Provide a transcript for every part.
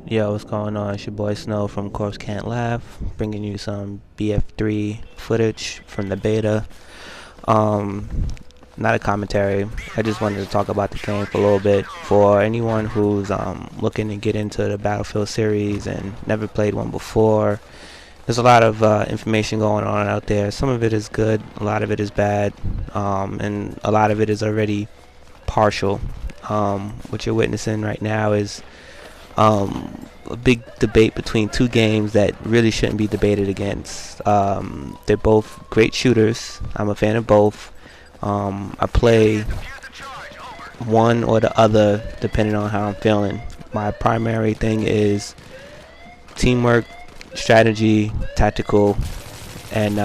Yo, what's going on? It's your boy Snow from Corpse Can't Laugh, bringing you some BF3 footage from the beta. Um, Not a commentary. I just wanted to talk about the game for a little bit. For anyone who's looking to get into the Battlefield series and never played one before, there's a lot of information going on out there. Some of it is good, a lot of it is bad, and a lot of it is already partial. What you're witnessing right now is a big debate between two games that really shouldn't be debated against. They're both great shooters. I'm a fan of both. I play one or the other depending on how I'm feeling. My primary thing is teamwork, strategy, tactical, and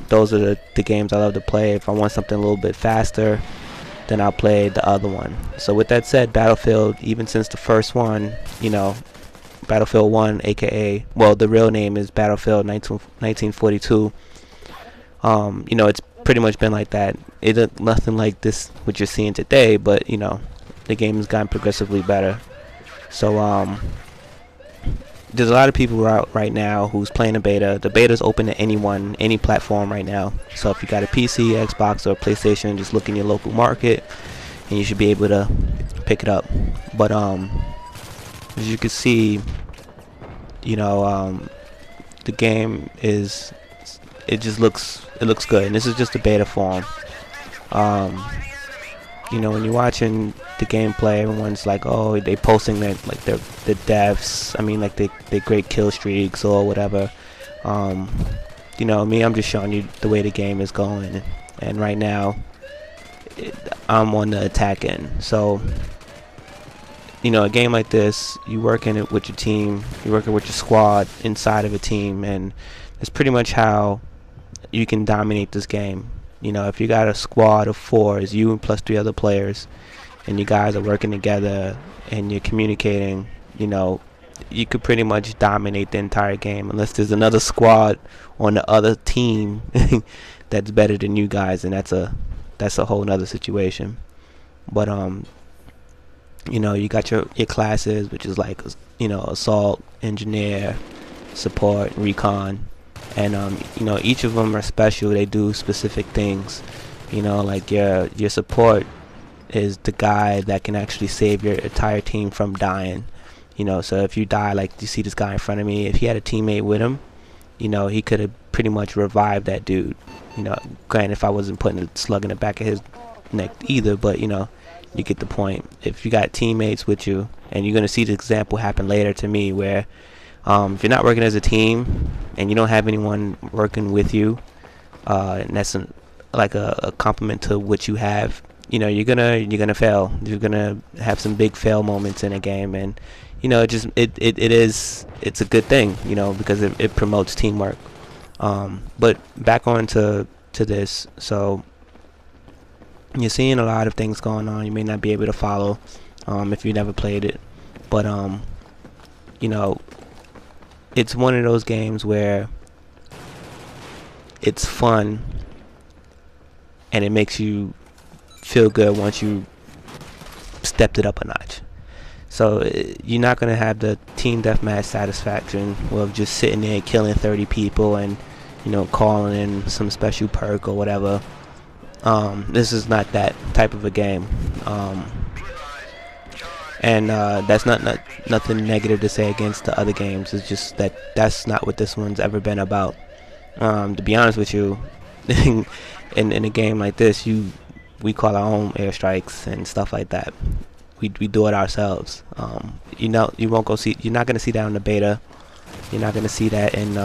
those are the games I love to play. If I want something a little bit faster, then I'll play the other one. So with that said, Battlefield, even since the first one, Battlefield 1, aka, well, the real name is Battlefield 1942. It's pretty much been like that. It's nothing like this, what you're seeing today, but, the game has gotten progressively better. So, there's a lot of people out right now who's playing the beta. The beta's open to anyone, any platform right now. So if you got a PC, Xbox, or PlayStation, just look in your local market, and you should be able to pick it up. But as you can see, the game is, it looks good, and this is just a beta form. When you're watching the gameplay, everyone's like, oh, they posting their deaths. I mean, like they great kill streaks or whatever. Me, I'm just showing you the way the game is going, and right now, I'm on the attack end. So, a game like this, you working it with your team, you're working with your squad inside of a team, and it's pretty much how you can dominate this game. If you got a squad of 4, it's you and plus 3 other players, and you guys are working together and you're communicating, you could pretty much dominate the entire game, unless there's another squad on the other team that's better than you guys, and that's a whole nother situation. But you got your classes, which is like assault, engineer, support, recon, and each of them are special. They do specific things. Like your support is the guy that can actually save your entire team from dying. So if you die, like you see this guy in front of me, if he had a teammate with him, he could have pretty much revived that dude. Granted, if I wasn't putting a slug in the back of his neck either, but you get the point. If you got teammates with you, and you're gonna see the example happen later to me, where if you're not working as a team and you don't have anyone working with you, and that's like a compliment to what you have, you're gonna fail. You're gonna have some big fail moments in a game, and it's a good thing, because it promotes teamwork. But back on to this. So you're seeing a lot of things going on. You may not be able to follow if you never played it, but it's one of those games where it's fun and it makes you feel good once you stepped it up a notch. So you're not going to have the team deathmatch satisfaction of just sitting there killing 30 people and calling in some special perk or whatever. This is not that type of a game. And that's nothing negative to say against the other games. It's just that's not what this one's ever been about. To be honest with you, in a game like this, we call our own airstrikes and stuff like that. We do it ourselves. You're not gonna see that in the beta. You're not gonna see that in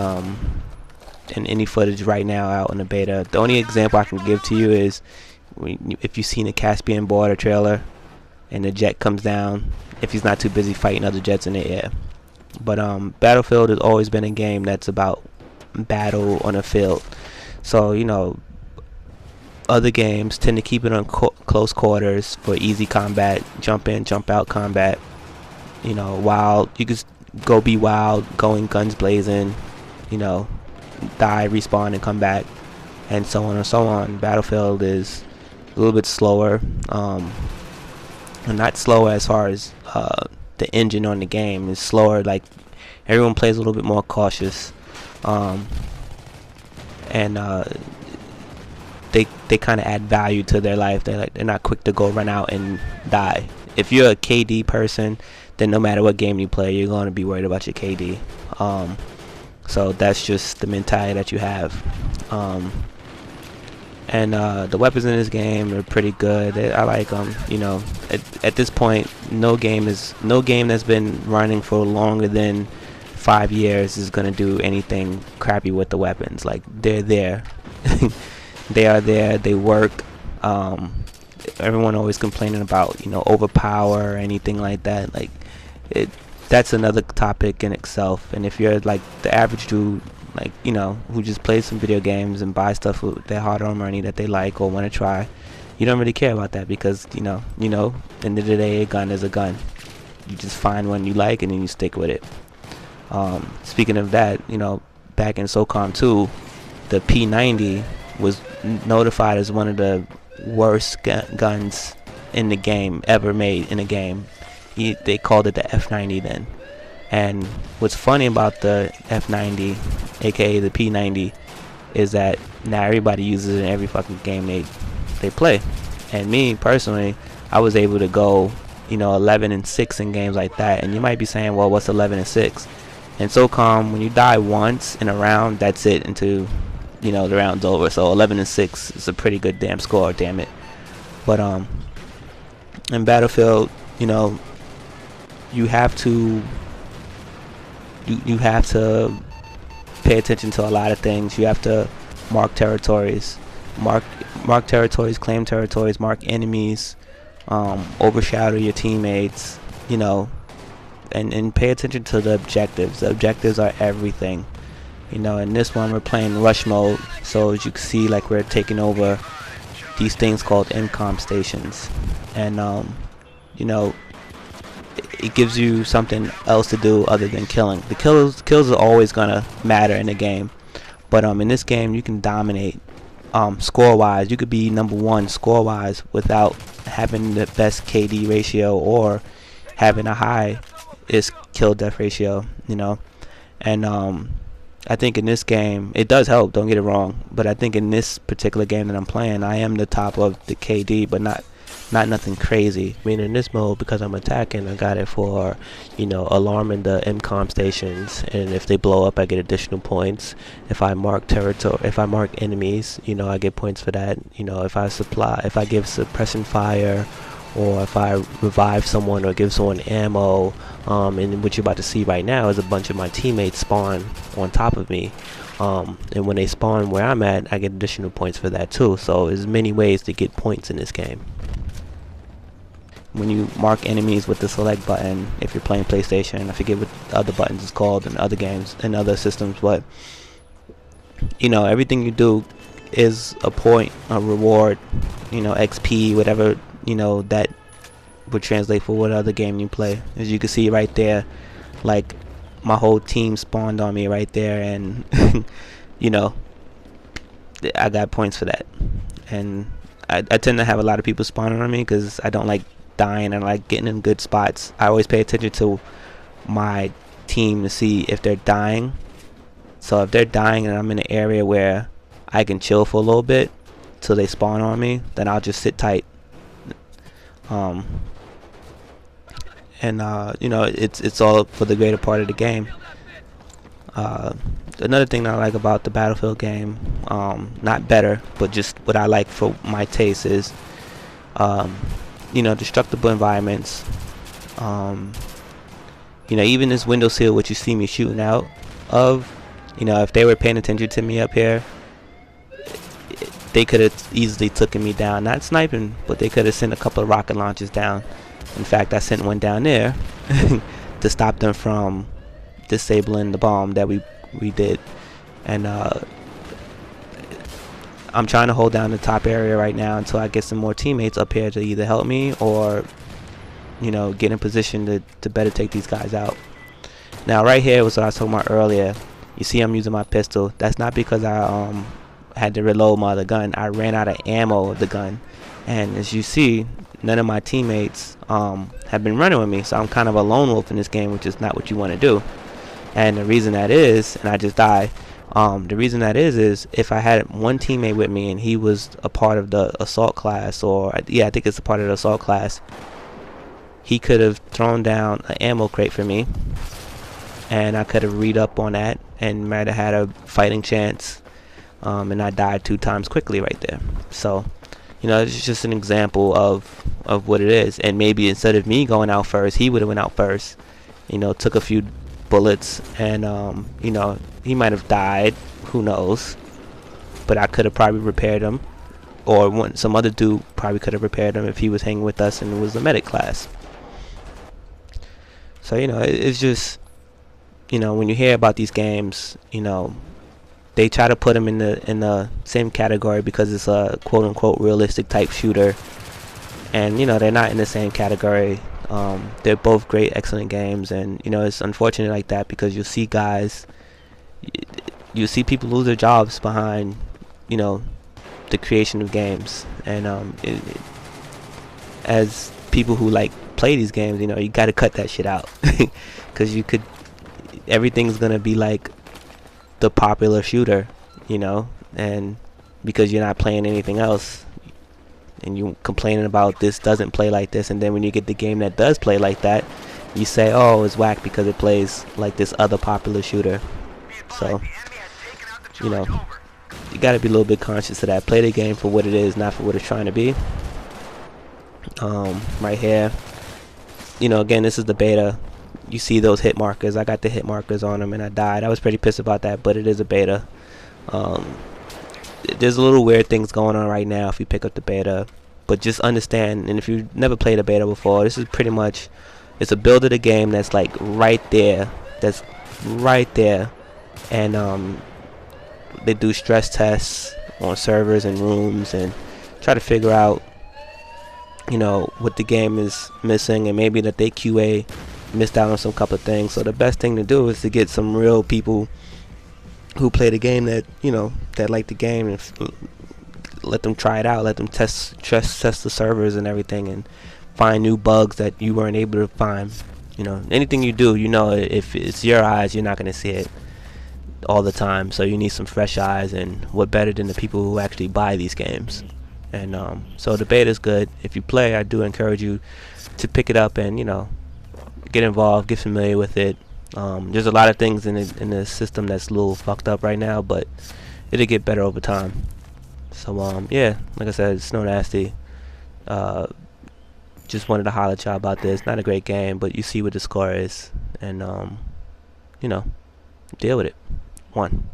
any footage right now out in the beta. The only example I can give to you is if you've seen the Caspian Border trailer and the jet comes down, if he's not too busy fighting other jets in the air. But Battlefield has always been a game that's about battle on a field. So other games tend to keep it on close quarters for easy combat, jump in, jump out combat. Wild, you could go be wild, going guns blazing, die, respawn, and come back, and so on and so on. Battlefield is a little bit slower, and not slower as far as the engine on the game is slower. Like everyone plays a little bit more cautious, and they kind of add value to their life. They're not quick to go run out and die. If you're a KD person, then no matter what game you play, you're going to be worried about your KD. So that's just the mentality that you have. And the weapons in this game are pretty good. I like them. You know, at this point, no game that's been running for longer than 5 years is gonna do anything crappy with the weapons. Like they're there. They are there. They work. Everyone always complaining about, you know, overpower or anything like that. Like that's another topic in itself. And if you're like the average dude, like, you know, who just plays some video games and buy stuff with their hard-earned money that they like or want to try, you don't really care about that, because you know, at the end of the day, a gun is a gun. You just find one you like and then you stick with it. Speaking of that, you know, back in SOCOM 2, the P90 was notified as one of the worst guns in the game, ever made in a game. They called it the F90 then. And what's funny about the F90, aka the P90, is that now everybody uses it in every fucking game they play. And me personally, I was able to go, you know, 11-6 in games like that. And you might be saying, well, what's 11-6? And SOCOM, when you die once in a round, that's it until, you know, the round's over. So 11-6 is a pretty good damn score, damn it. But in Battlefield, you know, you have to pay attention to a lot of things. You have to mark territories, mark territories, claim territories, mark enemies, overshadow your teammates, you know, and pay attention to the objectives. The objectives are everything. You know, in this one we're playing rush mode, so as you can see, like, we're taking over these things called MCOM stations, and you know, it gives you something else to do other than killing. The kills are always gonna matter in the game, but in this game you can dominate score wise. You could be #1 score wise without having the best KD ratio or having a high kill death ratio, you know. And I think in this game it does help, don't get it wrong, but I think in this particular game that I'm playing, I am the top of the KD, but not nothing crazy. I mean, in this mode, because I'm attacking, I got it for, you know, alarming the MCOM stations, and if they blow up I get additional points. If I mark enemies, you know, I get points for that. You know, if I give suppression fire, or if I revive someone or give someone ammo, and what you're about to see right now is a bunch of my teammates spawn on top of me, and when they spawn where I'm at, I get additional points for that too. So there's many ways to get points in this game. When you mark enemies with the select button, if you're playing PlayStation, I forget what the other buttons is called in other games and other systems, but you know, everything you do is a point, a reward, you know, XP, whatever, you know, that would translate for what other game you play. As you can see right there, like, my whole team spawned on me right there, and you know, I got points for that. And I tend to have a lot of people spawning on me because I don't like dying, and I like getting in good spots. I always pay attention to my team to see if they're dying. So if they're dying and I'm in an area where I can chill for a little bit till they spawn on me, then I'll just sit tight. You know, it's all for the greater part of the game. Another thing that I like about the Battlefield game, not better, but just what I like for my taste, is you know, destructible environments. You know, even this window sill, which you see me shooting out of, you know, if they were paying attention to me up here, they could have easily taken me down. Not sniping, but they could have sent a couple of rocket launches down. In fact, I sent one down there to stop them from disabling the bomb that we did. And I'm trying to hold down the top area right now until I get some more teammates up here to either help me or, you know, get in position to better take these guys out. Now right here was what I was talking about earlier. You see I'm using my pistol. That's not because I had to reload my other gun. I ran out of ammo of the gun, And as you see, none of my teammates have been running with me, so I'm kind of a lone wolf in this game, which is not what you want to do. And the reason that is, and I just died, the reason that is if I had one teammate with me and he was a part of the assault class, or yeah, I think it's a part of the assault class, he could have thrown down an ammo crate for me, and I could have read up on that and might have had a fighting chance, and I died 2 times quickly right there. So, you know, it's just an example of what it is. And maybe instead of me going out first, he would have went out first, you know, took a few bullets, and you know, he might have died, who knows, but I could have probably repaired him, or some other dude probably could have repaired him if he was hanging with us and it was the medic class. So, you know, it's just, you know, when you hear about these games, you know, they try to put them in the same category because it's a quote unquote realistic type shooter, and you know, they're not in the same category. They're both great, excellent games, and you know, it's unfortunate like that because you see guys, you see people lose their jobs behind, you know, the creation of games. And as people who like play these games, you know, you got to cut that shit out because everything's gonna be like the popular shooter, you know, and because you're not playing anything else, and you complaining about this doesn't play like this, and then when you get the game that does play like that, you say, oh, it's whack because it plays like this other popular shooter. So, you know, you got to be a little bit conscious of that. Play the game for what it is, not for what it's trying to be. Right here, you know, again, this is the beta. You see those hit markers. I got the hit markers on them and I died. I was pretty pissed about that, but it is a beta. There's a little weird things going on right now if you pick up the beta, but just understand, and if you've never played a beta before, this is pretty much, it's a build of the game that's like right there, and they do stress tests on servers and rooms and try to figure out, you know, what the game is missing, and maybe that they QA missed out on some couple of things. So the best thing to do is to get some real people who play the game, that, you know, that like the game, and let them try it out, let them test the servers and everything, and find new bugs that you weren't able to find. You know, anything you do, you know, if it's your eyes, you're not going to see it all the time, so you need some fresh eyes, and what better than the people who actually buy these games. And so the beta is good. If you play, I do encourage you to pick it up and, you know, get involved, get familiar with it. There's a lot of things in the system that's a little fucked up right now, but it'll get better over time. So yeah, like I said, Snow Nasty. Just wanted to holler at y'all about this. Not a great game, but you see what the score is, and you know, deal with it. 1.